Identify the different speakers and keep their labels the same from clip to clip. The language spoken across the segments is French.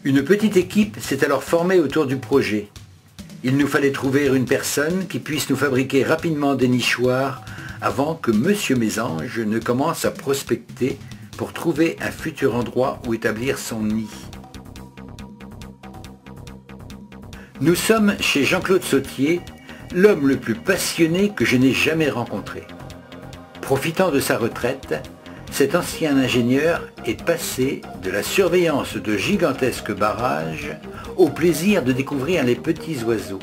Speaker 1: Une petite équipe s'est alors formée autour du projet. Il nous fallait trouver une personne qui puisse nous fabriquer rapidement des nichoirs avant que Monsieur Mésange ne commence à prospecter pour trouver un futur endroit où établir son nid. Nous sommes chez Jean-Claude Sautier, l'homme le plus passionné que je n'ai jamais rencontré. Profitant de sa retraite, cet ancien ingénieur est passé de la surveillance de gigantesques barrages au plaisir de découvrir les petits oiseaux.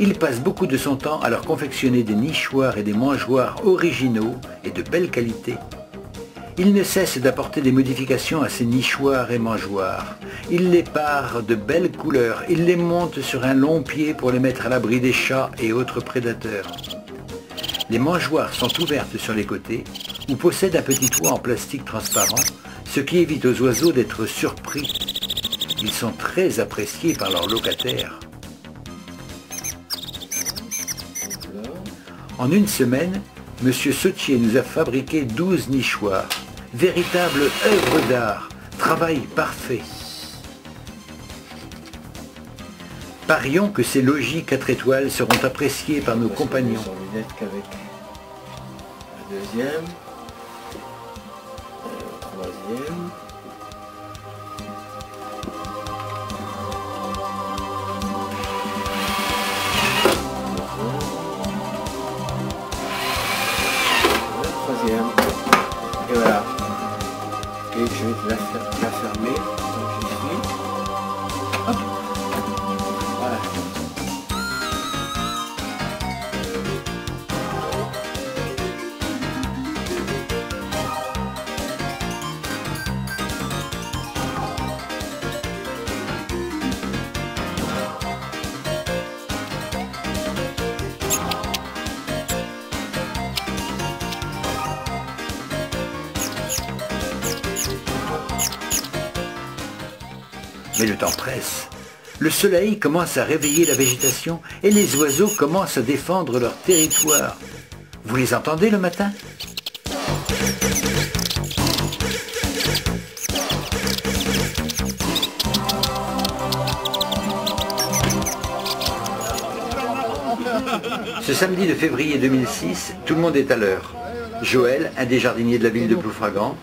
Speaker 1: Il passe beaucoup de son temps à leur confectionner des nichoirs et des mangeoires originaux et de belle qualité. Il ne cesse d'apporter des modifications à ces nichoirs et mangeoires. Il les pare de belles couleurs, il les monte sur un long pied pour les mettre à l'abri des chats et autres prédateurs. Les mangeoires sont ouvertes sur les côtés ou possèdent un petit toit en plastique transparent, ce qui évite aux oiseaux d'être surpris. Ils sont très appréciés par leurs locataires. En une semaine, M. Sautier nous a fabriqué 12 nichoirs. Véritable œuvre d'art, travail parfait. Parions que ces logis 4 étoiles seront appréciés par nos compagnons.
Speaker 2: Qu'avec la deuxième, la troisième. Et voilà. Et je vais la fermer. Donc j'y suis. Hop. Voilà.
Speaker 1: Mais le temps presse. Le soleil commence à réveiller la végétation et les oiseaux commencent à défendre leur territoire. Vous les entendez le matin ? Ce samedi de février 2006, tout le monde est à l'heure. Joël, un des jardiniers de la ville de Ploufragan,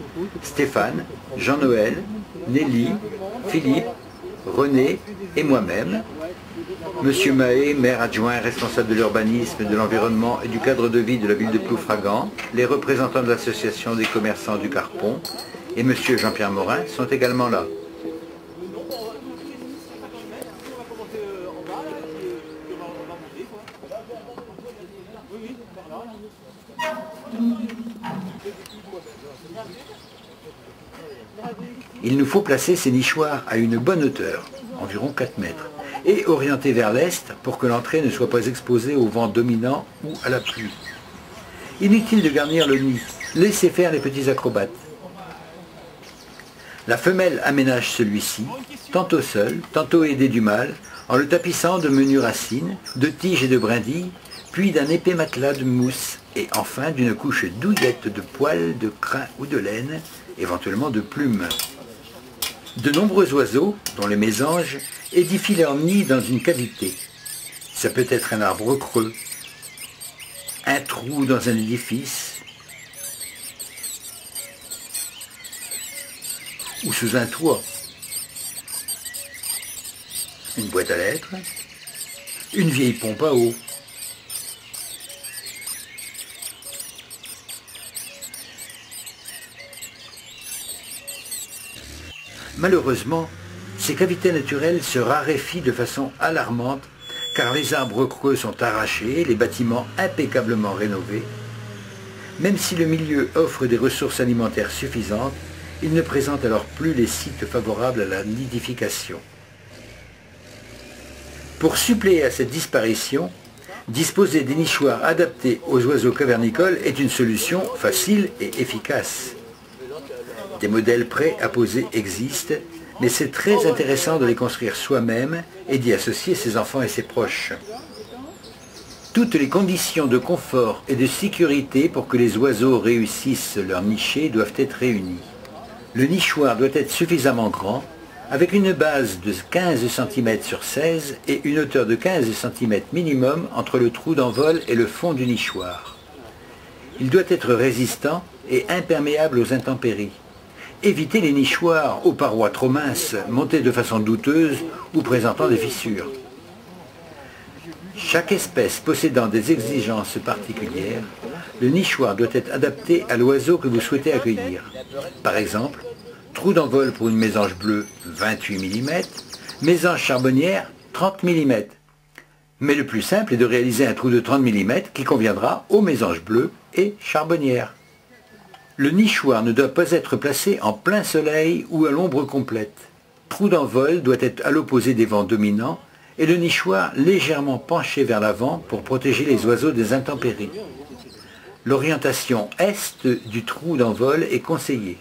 Speaker 1: Stéphane, Jean-Noël, Nelly, Philippe, René et moi-même. Monsieur Mahé, maire adjoint responsable de l'urbanisme, de l'environnement et du cadre de vie de la ville de Ploufragan, les représentants de l'association des commerçants du Carpon et monsieur Jean-Pierre Morin sont également là. Il nous faut placer ces nichoirs à une bonne hauteur, environ 4 mètres, et orienter vers l'est pour que l'entrée ne soit pas exposée au vent dominant ou à la pluie. Inutile de garnir le nid, laissez faire les petits acrobates. La femelle aménage celui-ci, tantôt seule, tantôt aidée du mâle, en le tapissant de menues racines, de tiges et de brindilles, puis d'un épais matelas de mousse, et enfin d'une couche douillette de poils, de crin ou de laine, éventuellement de plumes. De nombreux oiseaux, dont les mésanges, édifient leur nid dans une cavité. Ça peut être un arbre creux, un trou dans un édifice, ou sous un toit, une boîte à lettres, une vieille pompe à eau. Malheureusement, ces cavités naturelles se raréfient de façon alarmante car les arbres creux sont arrachés, les bâtiments impeccablement rénovés. Même si le milieu offre des ressources alimentaires suffisantes, il ne présente alors plus les sites favorables à la nidification. Pour suppléer à cette disparition, disposer des nichoirs adaptés aux oiseaux cavernicoles est une solution facile et efficace. Des modèles prêts à poser existent, mais c'est très intéressant de les construire soi-même et d'y associer ses enfants et ses proches. Toutes les conditions de confort et de sécurité pour que les oiseaux réussissent leur nichée doivent être réunies. Le nichoir doit être suffisamment grand, Avec une base de 15 cm sur 16 et une hauteur de 15 cm minimum entre le trou d'envol et le fond du nichoir. Il doit être résistant et imperméable aux intempéries. Évitez les nichoirs aux parois trop minces, montés de façon douteuse ou présentant des fissures. Chaque espèce possédant des exigences particulières, le nichoir doit être adapté à l'oiseau que vous souhaitez accueillir. Par exemple, trou d'envol pour une mésange bleue 28 mm, mésange charbonnière 30 mm. Mais le plus simple est de réaliser un trou de 30 mm qui conviendra aux mésanges bleues et charbonnières. Le nichoir ne doit pas être placé en plein soleil ou à l'ombre complète. Trou d'envol doit être à l'opposé des vents dominants et le nichoir légèrement penché vers l'avant pour protéger les oiseaux des intempéries. L'orientation est du trou d'envol est conseillée.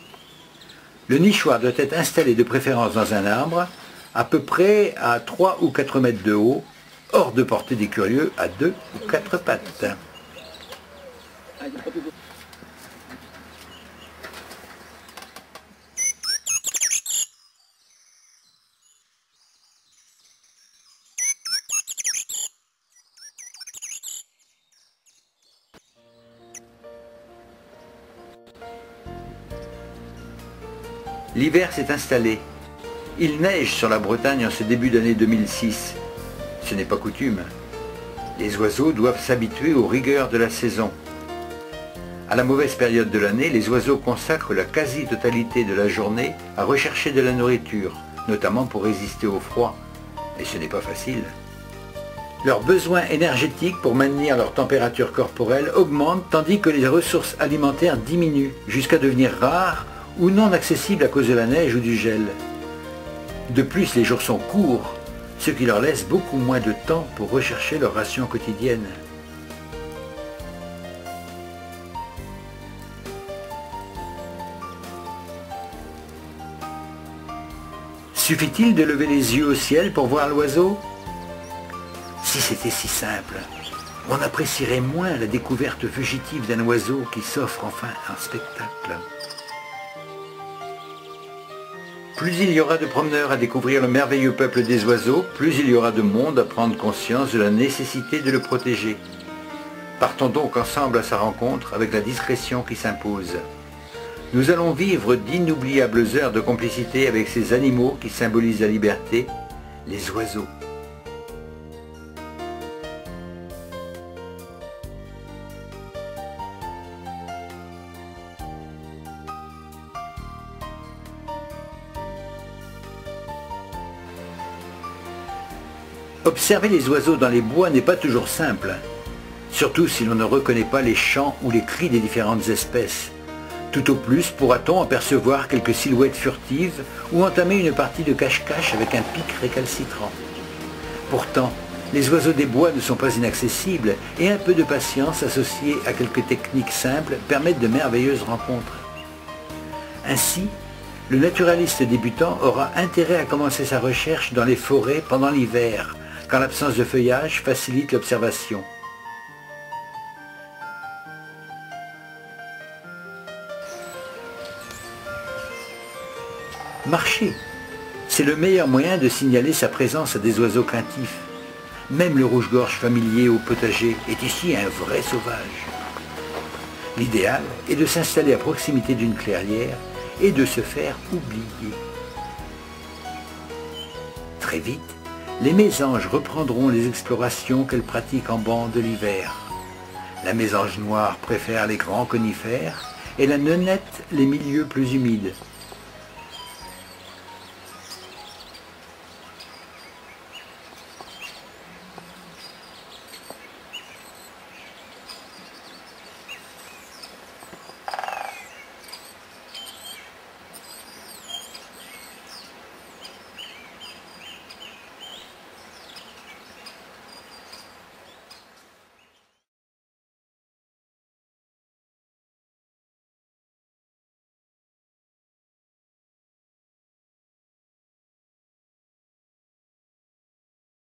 Speaker 1: Le nichoir doit être installé de préférence dans un arbre, à peu près à 3 ou 4 mètres de haut, hors de portée des curieux à 2 ou 4 pattes. L'hiver s'est installé. Il neige sur la Bretagne en ce début d'année 2006. Ce n'est pas coutume. Les oiseaux doivent s'habituer aux rigueurs de la saison. À la mauvaise période de l'année, les oiseaux consacrent la quasi-totalité de la journée à rechercher de la nourriture, notamment pour résister au froid. Et ce n'est pas facile. Leurs besoins énergétiques pour maintenir leur température corporelle augmentent tandis que les ressources alimentaires diminuent jusqu'à devenir rares ou non accessibles à cause de la neige ou du gel. De plus, les jours sont courts, ce qui leur laisse beaucoup moins de temps pour rechercher leur ration quotidienne. Suffit-il de lever les yeux au ciel pour voir l'oiseau? Si c'était si simple, on apprécierait moins la découverte fugitive d'un oiseau qui s'offre enfin un spectacle. Plus il y aura de promeneurs à découvrir le merveilleux peuple des oiseaux, plus il y aura de monde à prendre conscience de la nécessité de le protéger. Partons donc ensemble à sa rencontre avec la discrétion qui s'impose. Nous allons vivre d'inoubliables heures de complicité avec ces animaux qui symbolisent la liberté, les oiseaux. Observer les oiseaux dans les bois n'est pas toujours simple, surtout si l'on ne reconnaît pas les chants ou les cris des différentes espèces. Tout au plus pourra-t-on apercevoir quelques silhouettes furtives ou entamer une partie de cache-cache avec un pic récalcitrant. Pourtant, les oiseaux des bois ne sont pas inaccessibles et un peu de patience associée à quelques techniques simples permettent de merveilleuses rencontres. Ainsi, le naturaliste débutant aura intérêt à commencer sa recherche dans les forêts pendant l'hiver, quand l'absence de feuillage facilite l'observation. Marcher, c'est le meilleur moyen de signaler sa présence à des oiseaux craintifs. Même le rouge-gorge familier au potager est ici un vrai sauvage. L'idéal est de s'installer à proximité d'une clairière et de se faire oublier. Très vite, les mésanges reprendront les explorations qu'elles pratiquent en bande l'hiver. La mésange noire préfère les grands conifères et la neunette les milieux plus humides.